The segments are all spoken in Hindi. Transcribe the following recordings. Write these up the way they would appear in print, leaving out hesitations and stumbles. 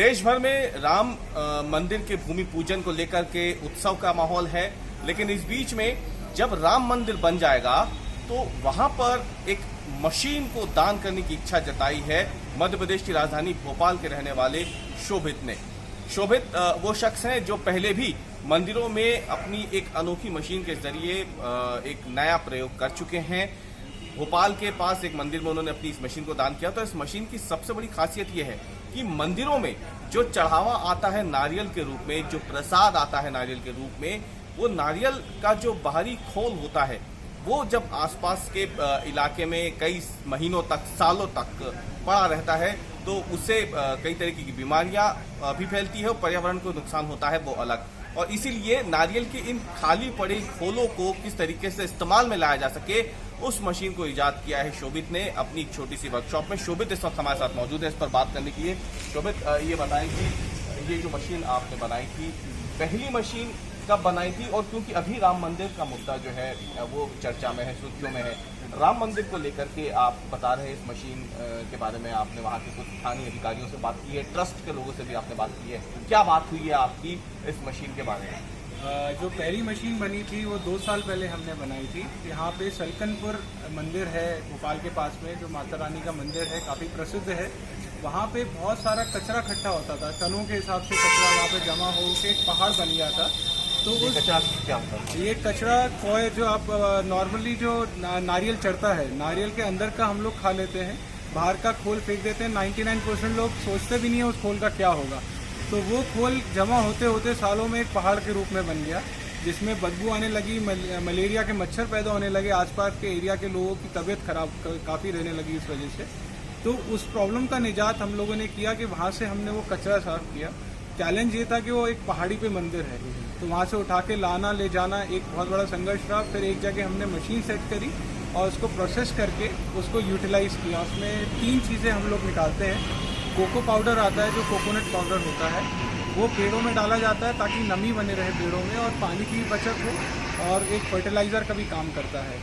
देश भर में राम मंदिर के भूमि पूजन को लेकर के उत्सव का माहौल है, लेकिन इस बीच में जब राम मंदिर बन जाएगा तो वहां पर एक मशीन को दान करने की इच्छा जताई है मध्य प्रदेश की राजधानी भोपाल के रहने वाले शोभित ने। शोभित वो शख्स हैं जो पहले भी मंदिरों में अपनी एक अनोखी मशीन के जरिए एक नया प्रयोग कर चुके हैं। भोपाल के पास एक मंदिर में उन्होंने अपनी इस मशीन को दान किया। तो इस मशीन की सबसे बड़ी खासियत यह है कि मंदिरों में जो चढ़ावा आता है नारियल के रूप में, जो प्रसाद आता है नारियल के रूप में, वो नारियल का जो बाहरी खोल होता है वो जब आसपास के इलाके में कई महीनों तक, सालों तक पड़ा रहता है तो उससे कई तरीके की बीमारियां भी फैलती है और पर्यावरण को नुकसान होता है वो अलग। और इसीलिए नारियल के इन खाली पड़े खोलों को किस तरीके से इस्तेमाल में लाया जा सके, उस मशीन को इजाद किया है शोभित ने अपनी एक छोटी सी वर्कशॉप में। शोभित इस वक्त हमारे साथ मौजूद है इस पर बात करने के लिए। शोभित, ये बताएं कि ये जो मशीन आपने बनाई थी, पहली मशीन कब बनाई थी, और क्योंकि अभी राम मंदिर का मुद्दा जो है वो चर्चा में है, सुर्खियों में है, राम मंदिर को लेकर के आप बता रहे हैं इस मशीन के बारे में आपने वहाँ के कुछ स्थानीय अधिकारियों से बात की है, ट्रस्ट के लोगों से भी आपने बात की है, क्या बात हुई है आपकी इस मशीन के बारे में? जो पहली मशीन बनी थी वो 2 साल पहले हमने बनाई थी। यहाँ पे सलकनपुर मंदिर है भोपाल के पास में, जो माता रानी का मंदिर है, काफ़ी प्रसिद्ध है। वहाँ पे बहुत सारा कचरा इकट्ठा होता था, टनों के हिसाब से कचरा वहाँ पे जमा हो के एक पहाड़ बन गया था। तो उस कचरा क्या होता है? ये कचरा कोय जो आप नॉर्मली जो नारियल चढ़ता है, नारियल के अंदर का हम लोग खा लेते हैं, बाहर का खोल फेंक देते हैं। 99% लोग सोचते भी नहीं है उस खोल का क्या होगा। तो वो खोल जमा होते होते सालों में एक पहाड़ के रूप में बन गया, जिसमें बदबू आने लगी, मलेरिया के मच्छर पैदा होने लगे, आसपास के एरिया के लोगों की तबीयत खराब काफ़ी रहने लगी इस वजह से। तो उस प्रॉब्लम का निजात हम लोगों ने किया कि वहाँ से हमने वो कचरा साफ किया। चैलेंज ये था कि वो एक पहाड़ी पे मंदिर है, तो वहाँ से उठा के लाना ले जाना एक बहुत बड़ा संघर्ष रहा। फिर एक जगह हमने मशीन सेट करी और उसको प्रोसेस करके उसको यूटिलाइज़ किया। उसमें 3 चीज़ें हम लोग निकालते हैं। कोको पाउडर आता है, जो कोकोनट पाउडर होता है, वो पेड़ों में डाला जाता है ताकि नमी बने रहे पेड़ों में और पानी की बचत हो, और एक फर्टिलाइज़र का भी काम करता है।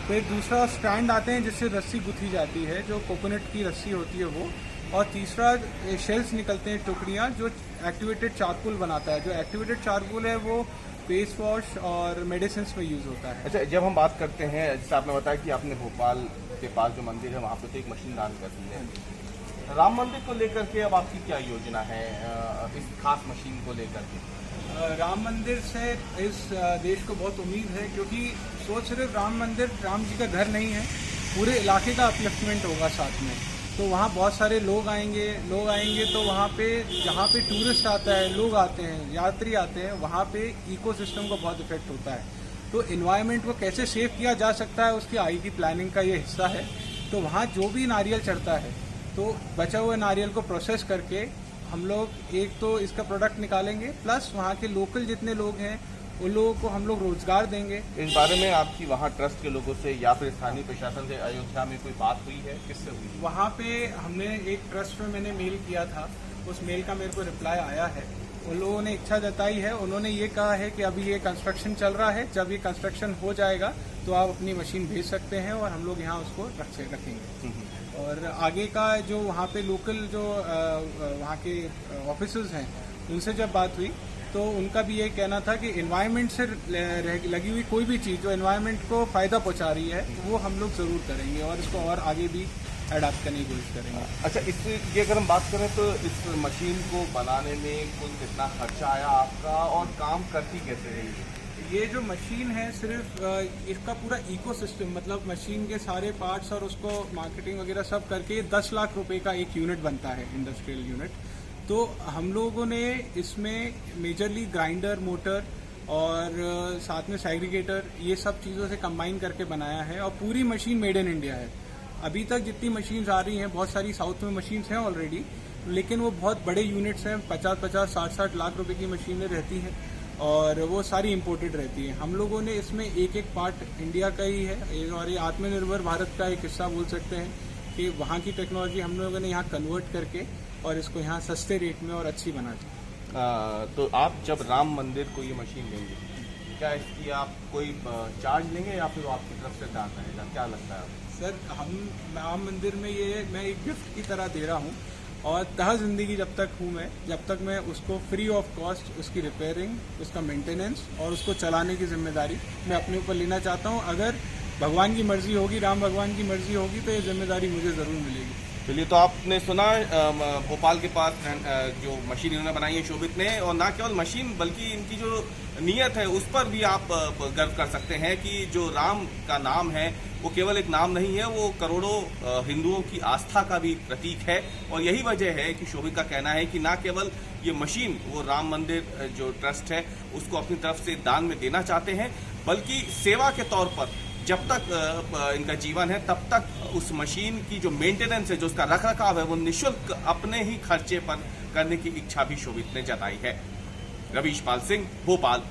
फिर दूसरा स्टैंड आते हैं जिससे रस्सी गुथी जाती है, जो कोकोनट की रस्सी होती है वो। और तीसरा शेल्स निकलते हैं, टुकड़ियाँ, जो एक्टिवेटेड चारकोल बनाता है। जो एक्टिवेटेड चारकोल है वो फेस वॉश और मेडिसिन में यूज़ होता है। अच्छा, जब हम बात करते हैं, जैसे आपने बताया कि आपने भोपाल के पास जो मंदिर है वहाँ पे तो एक मशीन दान कर दी है, राम मंदिर को लेकर के अब आपकी क्या योजना है इस खास मशीन को लेकर के? राम मंदिर से इस देश को बहुत उम्मीद है, क्योंकि सोच सिर्फ राम मंदिर, राम जी का घर नहीं है, पूरे इलाके का अपलिफ्टमेंट होगा साथ में। तो वहाँ बहुत सारे लोग आएंगे तो वहाँ पे जहाँ पे टूरिस्ट आता है, लोग आते हैं, यात्री आते हैं, वहाँ पे इकोसिस्टम को बहुत इफेक्ट होता है। तो एनवायरनमेंट को कैसे सेव किया जा सकता है, उसकी आगे की प्लानिंग का ये हिस्सा है। तो वहाँ जो भी नारियल चढ़ता है, तो बचा हुआ नारियल को प्रोसेस करके हम लोग एक तो इसका प्रोडक्ट निकालेंगे, प्लस वहाँ के लोकल जितने लोग हैं उन लोगों को हम लोग रोजगार देंगे। इस बारे में आपकी वहाँ ट्रस्ट के लोगों से या फिर स्थानीय प्रशासन से अयोध्या में कोई बात हुई है? किससे हुई? वहाँ पे हमने एक ट्रस्ट में मैंने मेल किया था, उस मेल का मेरे को रिप्लाई आया है। उन लोगों ने इच्छा जताई है, उन्होंने ये कहा है कि अभी ये कंस्ट्रक्शन चल रहा है, जब ये कंस्ट्रक्शन हो जाएगा तो आप अपनी मशीन भेज सकते हैं और हम लोग यहाँ उसको रखेंगे। और आगे का जो वहाँ पे लोकल जो वहाँ के ऑफिसर्स हैं उनसे जब बात हुई तो उनका भी ये कहना था कि एनवायरनमेंट से लगी हुई कोई भी चीज़ जो एनवायरनमेंट को फ़ायदा पहुँचा रही है वो हम लोग ज़रूर करेंगे और इसको और आगे भी अडाप्ट करने की कोशिश करेंगे। अच्छा, इसकी अगर हम बात करें तो इस मशीन को बनाने में कुल कितना खर्चा आया आपका और काम करती कैसे रही? ये जो मशीन है सिर्फ इसका पूरा इकोसिस्टम, मतलब मशीन के सारे पार्ट्स और उसको मार्केटिंग वगैरह सब करके 10 लाख रुपए का एक यूनिट बनता है, इंडस्ट्रियल यूनिट। तो हम लोगों ने इसमें मेजरली ग्राइंडर, मोटर और साथ में सेग्रीगेटर, ये सब चीज़ों से कंबाइन करके बनाया है और पूरी मशीन मेड इन इंडिया है। अभी तक जितनी मशीन्स आ रही हैं, बहुत सारी साउथ में मशीन्स हैं ऑलरेडी, लेकिन वो बहुत बड़े यूनिट्स हैं, 50-50, 60-60 लाख रुपए की मशीनें रहती हैं और वो सारी इंपोर्टेड रहती है। हम लोगों ने इसमें एक एक पार्ट इंडिया का ही है और ये आत्मनिर्भर भारत का एक हिस्सा बोल सकते हैं कि वहाँ की टेक्नोलॉजी हम लोगों ने यहाँ कन्वर्ट करके और इसको यहाँ सस्ते रेट में और अच्छी बना दी। तो आप जब राम मंदिर को ये मशीन लेंगे, क्या इसकी आप कोई चार्ज लेंगे या फिर आपकी तरफ से दान रहेगा, क्या लगता है? सर, हम राम मंदिर में ये मैं एक गिफ्ट की तरह दे रहा हूँ। और तह जिंदगी जब तक हूँ मैं, जब तक मैं उसको फ्री ऑफ कॉस्ट उसकी रिपेयरिंग, उसका मेंटेनेंस और उसको चलाने की जिम्मेदारी मैं अपने ऊपर लेना चाहता हूँ। अगर भगवान की मर्जी होगी, राम भगवान की मर्जी होगी, तो ये जिम्मेदारी मुझे ज़रूर मिलेगी। चलिए, तो आपने सुना भोपाल के पास जो मशीन इन्होंने बनाई है शोभित ने, और ना केवल मशीन बल्कि इनकी जो नीयत है उस पर भी आप गर्व कर सकते हैं कि जो राम का नाम है वो केवल एक नाम नहीं है, वो करोड़ों हिंदुओं की आस्था का भी प्रतीक है। और यही वजह है कि शोभित का कहना है कि ना केवल ये मशीन वो राम मंदिर जो ट्रस्ट है उसको अपनी तरफ से दान में देना चाहते हैं, बल्कि सेवा के तौर पर जब तक इनका जीवन है तब तक उस मशीन की जो मेंटेनेंस है, जो उसका रखरखाव है, वो निःशुल्क अपने ही खर्चे पर करने की इच्छा भी शोभित ने जताई है। रवीश पाल सिंह, भोपाल।